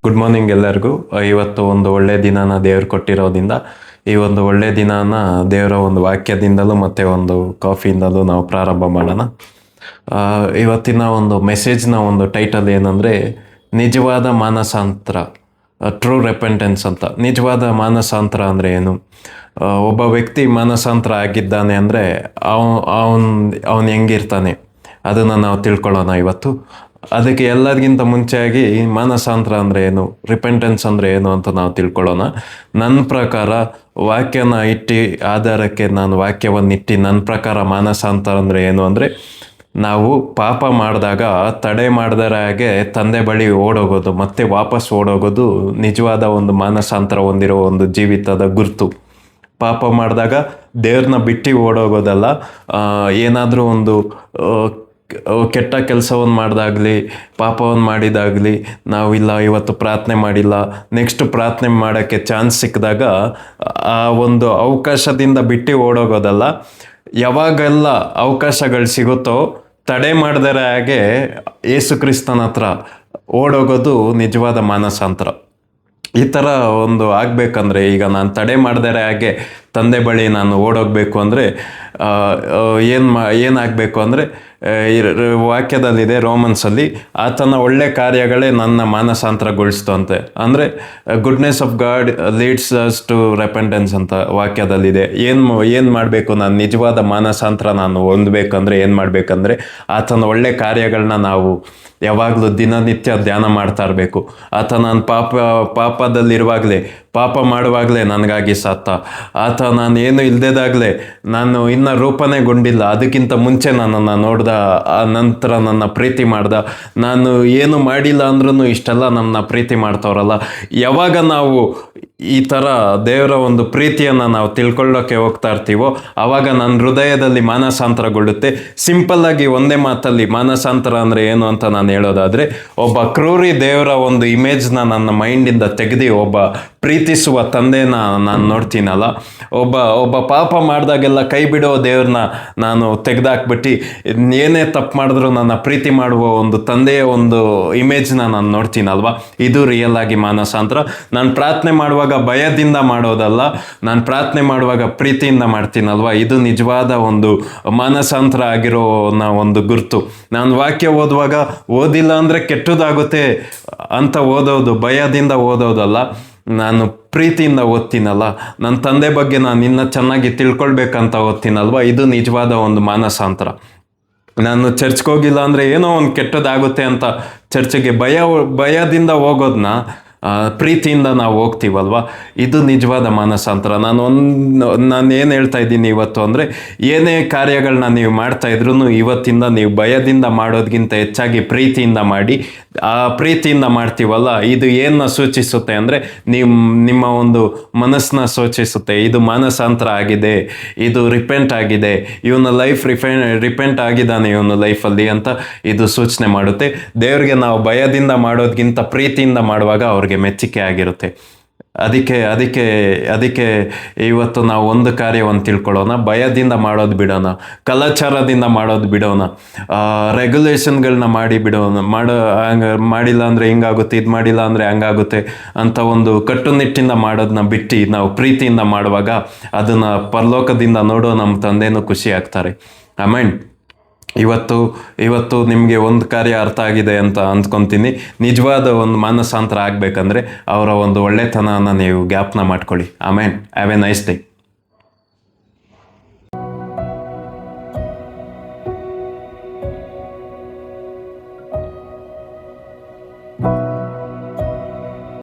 Good morning ಎಲ್ಲರಿಗೂ. ಇವತ್ತು ಒಂದು ಒಳ್ಳೆ ದಿನಾನ ದೇವ್ರು ಕೊಟ್ಟಿರೋದ್ರಿಂದ ಈ ಒಂದು ಒಳ್ಳೆ ದಿನಾನ ದೇವರ ಒಂದು ವಾಕ್ಯದಿಂದಲೂ ಮತ್ತು ಒಂದು ಕಾಫಿಯಿಂದಲೂ ನಾವು ಪ್ರಾರಂಭ ಮಾಡೋಣ. ಇವತ್ತಿನ ಒಂದು ಮೆಸೇಜ್ನ ಒಂದು ಟೈಟಲ್ ಏನಂದರೆ ನಿಜವಾದ ಮಾನಸಾಂತರ, ಟ್ರೂ ರೆಪೆಂಟೆನ್ಸ್ ಅಂತ. ನಿಜವಾದ ಮಾನಸಾಂತರ ಅಂದರೆ ಏನು? ಒಬ್ಬ ವ್ಯಕ್ತಿ ಮಾನಸಾಂತರ ಆಗಿದ್ದಾನೆ ಅಂದರೆ ಅವನು ಹೆಂಗಿರ್ತಾನೆ ಅದನ್ನು ನಾವು ತಿಳ್ಕೊಳ್ಳೋಣ ಇವತ್ತು. ಅದಕ್ಕೆ ಎಲ್ಲರಿಗಿಂತ ಮುಂಚೆಯಾಗಿ ಮಾನಸಾಂತರ ಅಂದರೆ ಏನು, ರಿಪೆಂಟೆನ್ಸ್ ಅಂದರೆ ಏನು ಅಂತ ನಾವು ತಿಳ್ಕೊಳ್ಳೋಣ. ನನ್ನ ಪ್ರಕಾರ ವಾಕ್ಯನ ಇಟ್ಟು ಆಧಾರಕ್ಕೆ ನಾನು ವಾಕ್ಯವನ್ನು ಇಟ್ಟು ನನ್ನ ಪ್ರಕಾರ ಮಾನಸಾಂತರ ಅಂದರೆ ಏನು ಅಂದರೆ, ನಾವು ಪಾಪ ಮಾಡಿದಾಗ ತಡೆ ಮಾಡಿದರ ಹಾಗೆ ತಂದೆ ಬಳಿ ಓಡೋಗೋದು ಮತ್ತೆ ವಾಪಸ್ ಓಡೋಗೋದು ನಿಜವಾದ ಒಂದು ಮಾನಸಾಂತರ ಹೊಂದಿರೋ ಒಂದು ಜೀವಿತದ ಗುರುತು. ಪಾಪ ಮಾಡಿದಾಗ ದೇವ್ರನ್ನ ಬಿಟ್ಟು ಓಡೋಗೋದಲ್ಲ. ಏನಾದರೂ ಒಂದು ಕೆಟ್ಟ ಕೆಲಸವನ್ನು ಮಾಡಿದಾಗಲಿ, ಪಾಪವನ್ನು ಮಾಡಿದಾಗಲಿ, ನಾವಿಲ್ಲ ಇವತ್ತು ಪ್ರಾರ್ಥನೆ ಮಾಡಿಲ್ಲ, ನೆಕ್ಸ್ಟ್ ಪ್ರಾರ್ಥನೆ ಮಾಡೋಕ್ಕೆ ಚಾನ್ಸ್ ಸಿಕ್ಕಿದಾಗ ಆ ಒಂದು ಅವಕಾಶದಿಂದ ಬಿಟ್ಟು ಓಡೋಗೋದಲ್ಲ. ಯಾವಾಗೆಲ್ಲ ಅವಕಾಶಗಳು ಸಿಗುತ್ತೋ ತಡೆ ಮಾಡಿದರ ಹಾಗೆ ಯೇಸು ಕ್ರಿಸ್ತನ ಹತ್ರ ಓಡೋಗೋದು ನಿಜವಾದ ಮಾನಸಾಂತರ. ಈ ಥರ ಒಂದು ಆಗಬೇಕಂದ್ರೆ, ಈಗ ನಾನು ತಡೆ ಮಾಡಿದರೆ ಹಾಗೆ ತಂದೆ ಬಳಿ ನಾನು ಓಡೋಗಬೇಕು ಅಂದರೆ ಏನಾಗಬೇಕು ಅಂದರೆ, ವಾಕ್ಯದಲ್ಲಿದೆ ರೋಮನ್ಸಲ್ಲಿ, ಆತನ ಒಳ್ಳೆ ಕಾರ್ಯಗಳೇ ನನ್ನ ಮಾನಸಾಂತರಗೊಳಿಸ್ತು ಅಂತೆ. ಅಂದರೆ goodness of God leads us to repentance ಅಂತ ವಾಕ್ಯದಲ್ಲಿದೆ. ಏನು ಮಾಡಬೇಕು, ನಾನು ನಿಜವಾದ ಮಾನಸಾಂತರ ನಾನು ಹೊಂದಬೇಕಂದ್ರೆ ಏನು ಮಾಡಬೇಕಂದ್ರೆ, ಆತನ ಒಳ್ಳೆ ಕಾರ್ಯಗಳನ್ನ ನಾವು ಯಾವಾಗಲೂ ದಿನನಿತ್ಯ ಧ್ಯಾನ ಮಾಡ್ತಾ ಇರಬೇಕು. ಆತ ನಾನು ಪಾಪದಲ್ಲಿರುವಾಗಲೇ, ಪಾಪ ಮಾಡುವಾಗಲೇ ನನಗಾಗಿ ಸತ್ತ. ಆತ ನಾನು ಏನು ಇಲ್ಲದೇದಾಗಲೇ, ನಾನು ಇನ್ನೂ ರೂಪನೆಗೊಂಡಿಲ್ಲ, ಅದಕ್ಕಿಂತ ಮುಂಚೆ ನನ್ನನ್ನು ನೋಡ್ದ, ಆ ನಂತರ ನನ್ನ ಪ್ರೀತಿ ಮಾಡ್ದ. ನಾನು ಏನು ಮಾಡಿಲ್ಲ ಅಂದ್ರೂ ಇಷ್ಟೆಲ್ಲ ನನ್ನ ಪ್ರೀತಿ ಮಾಡ್ತವ್ರಲ್ಲ. ಯಾವಾಗ ನಾವು ಈ ಥರ ದೇವರ ಒಂದು ಪ್ರೀತಿಯನ್ನು ನಾವು ತಿಳ್ಕೊಳ್ಳೋಕ್ಕೆ ಹೋಗ್ತಾ ಇರ್ತೀವೋ ಆವಾಗ ನನ್ನ ಹೃದಯದಲ್ಲಿ ಮಾನಸಾಂತರಗೊಳ್ಳುತ್ತೆ. ಸಿಂಪಲ್ಲಾಗಿ ಒಂದೇ ಮಾತಲ್ಲಿ ಮಾನಸಾಂತರ ಅಂದರೆ ಏನು ಅಂತ ನಾನು ಹೇಳೋದಾದರೆ, ಒಬ್ಬ ಕ್ರೂರಿ ದೇವರ ಒಂದು ಇಮೇಜ್ನ ನನ್ನ ಮೈಂಡಿಂದ ತೆಗೆದು ಒಬ್ಬ ಪ್ರೀತಿಸುವ ತಂದೆನ ನಾನು ನೋಡ್ತೀನಲ್ಲ, ಒಬ್ಬ ಪಾಪ ಮಾಡಿದಾಗೆಲ್ಲ ಕೈ ಬಿಡೋ ದೇವ್ರನ್ನ ನಾನು ತೆಗೆದಾಕ್ಬಿಟ್ಟು ಏನೇ ತಪ್ಪು ಮಾಡಿದ್ರು ನನ್ನ ಪ್ರೀತಿ ಮಾಡುವ ಒಂದು ತಂದೆಯ ಒಂದು ಇಮೇಜ್ನ ನಾನು ನೋಡ್ತೀನಲ್ವ, ಇದು ರಿಯಲ್ ಆಗಿ ಮಾನಸಾಂತರ. ನಾನು ಪ್ರಾರ್ಥನೆ ಮಾಡುವಾಗ ಭಯದಿಂದ ಮಾಡೋದಲ್ಲ, ನಾನು ಪ್ರಾರ್ಥನೆ ಮಾಡುವಾಗ ಪ್ರೀತಿಯಿಂದ ಮಾಡ್ತೀನಲ್ವ, ಇದು ನಿಜವಾದ ಒಂದು ಮಾನಸಾಂತರ ಆಗಿರೋ ಒಂದು ಗುರುತು. ನಾನು ವಾಕ್ಯ ಓದುವಾಗ ಓದಿಲ್ಲ ಅಂದರೆ ಕೆಟ್ಟದಾಗುತ್ತೆ ಅಂತ ಓದೋದು, ಭಯದಿಂದ ಓದೋದಲ್ಲ, ನಾನು ಪ್ರೀತಿಯಿಂದ ಓದ್ತೀನಲ್ಲ, ನನ್ನ ತಂದೆ ಬಗ್ಗೆ ನಾನು ಇನ್ನೂ ಚೆನ್ನಾಗಿ ತಿಳ್ಕೊಳ್ಬೇಕಂತ ಓದ್ತೀನಲ್ವ, ಇದು ನಿಜವಾದ ಒಂದು ಮಾನಸಾಂತರ. ನಾನು ಚರ್ಚ್ಗೆ ಹೋಗಿಲ್ಲ ಅಂದರೆ ಏನೋ ಒಂದು ಕೆಟ್ಟದಾಗುತ್ತೆ ಅಂತ ಚರ್ಚಿಗೆ ಭಯದಿಂದ ಹೋಗೋದನ್ನ ಪ್ರೀತಿಯಿಂದ ನಾವು ಹೋಗ್ತೀವಲ್ವ, ಇದು ನಿಜವಾದ ಮಾನಸಾಂತರ. ನಾನು ಏನು ಹೇಳ್ತಾ ಇದ್ದೀನಿ ಇವತ್ತು ಅಂದರೆ, ಏನೇ ಕಾರ್ಯಗಳನ್ನ ನೀವು ಮಾಡ್ತಾಯಿದ್ರು ಇವತ್ತಿಂದ ನೀವು ಭಯದಿಂದ ಮಾಡೋದಕ್ಕಿಂತ ಹೆಚ್ಚಾಗಿ ಪ್ರೀತಿಯಿಂದ ಮಾಡಿ. ಆ ಪ್ರೀತಿಯಿಂದ ಮಾಡ್ತೀವಲ್ಲ, ಇದು ಏನನ್ನ ಸೂಚಿಸುತ್ತೆ ಅಂದರೆ ನಿಮ್ಮ ಒಂದು ಮನಸ್ಸನ್ನ ಸೂಚಿಸುತ್ತೆ. ಇದು ಮಾನಸಾಂತರ ಆಗಿದೆ, ಇದು ರಿಪೆಂಟ್ ಆಗಿದೆ, ಇವನ ಲೈಫ್ ರಿಪೆಂಟ್ ಆಗಿದ್ದಾನೆ ಇವನು ಲೈಫಲ್ಲಿ ಅಂತ ಇದು ಸೂಚನೆ ಮಾಡುತ್ತೆ. ದೇವ್ರಿಗೆ ನಾವು ಭಯದಿಂದ ಮಾಡೋದಕ್ಕಿಂತ ಪ್ರೀತಿಯಿಂದ ಮಾಡುವಾಗ ಅವ್ರಿಗೆ ಮೆಚ್ಚುಗೆ ಆಗಿರುತ್ತೆ. ಅದಕ್ಕೆ ಇವತ್ತು ನಾವು ಒಂದು ಕಾರ್ಯವನ್ನು ತಿಳ್ಕೊಳ್ಳೋಣ, ಭಯದಿಂದ ಮಾಡೋದು ಬಿಡೋಣ, ಕಲಾಚಾರದಿಂದ ಮಾಡೋದು ಬಿಡೋಣ, ರೆಗ್ಯುಲೇಷನ್ಗಳನ್ನ ಮಾಡಿಲ್ಲ ಅಂದರೆ ಹಿಂಗಾಗುತ್ತೆ, ಇದು ಮಾಡಿಲ್ಲ ಅಂದರೆ ಹಂಗಾಗುತ್ತೆ ಅಂತ ಒಂದು ಕಟ್ಟುನಿಟ್ಟಿಂದ ಮಾಡೋದನ್ನ ಬಿಟ್ಟು ನಾವು ಪ್ರೀತಿಯಿಂದ ಮಾಡುವಾಗ ಅದನ್ನು ಪರಲೋಕದಿಂದ ನೋಡೋ ನಮ್ಮ ತಂದೆನೂ ಖುಷಿ ಆಗ್ತಾರೆ. ಆಮೇನ್. ಇವತ್ತು ನಿಮಗೆ ಒಂದು ಕಾರ್ಯ ಅರ್ಥ ಆಗಿದೆ ಅಂತ ಅಂದ್ಕೊತೀನಿ. ನಿಜವಾದ ಒಂದು ಮಾನಸಾಂತರ ಆಗಬೇಕಂದ್ರೆ ಅವರ ಒಂದು ಒಳ್ಳೆತನನ ನೀವು ಜ್ಞಾಪನ ಮಾಡ್ಕೊಳ್ಳಿ. Amen. Have a nice day.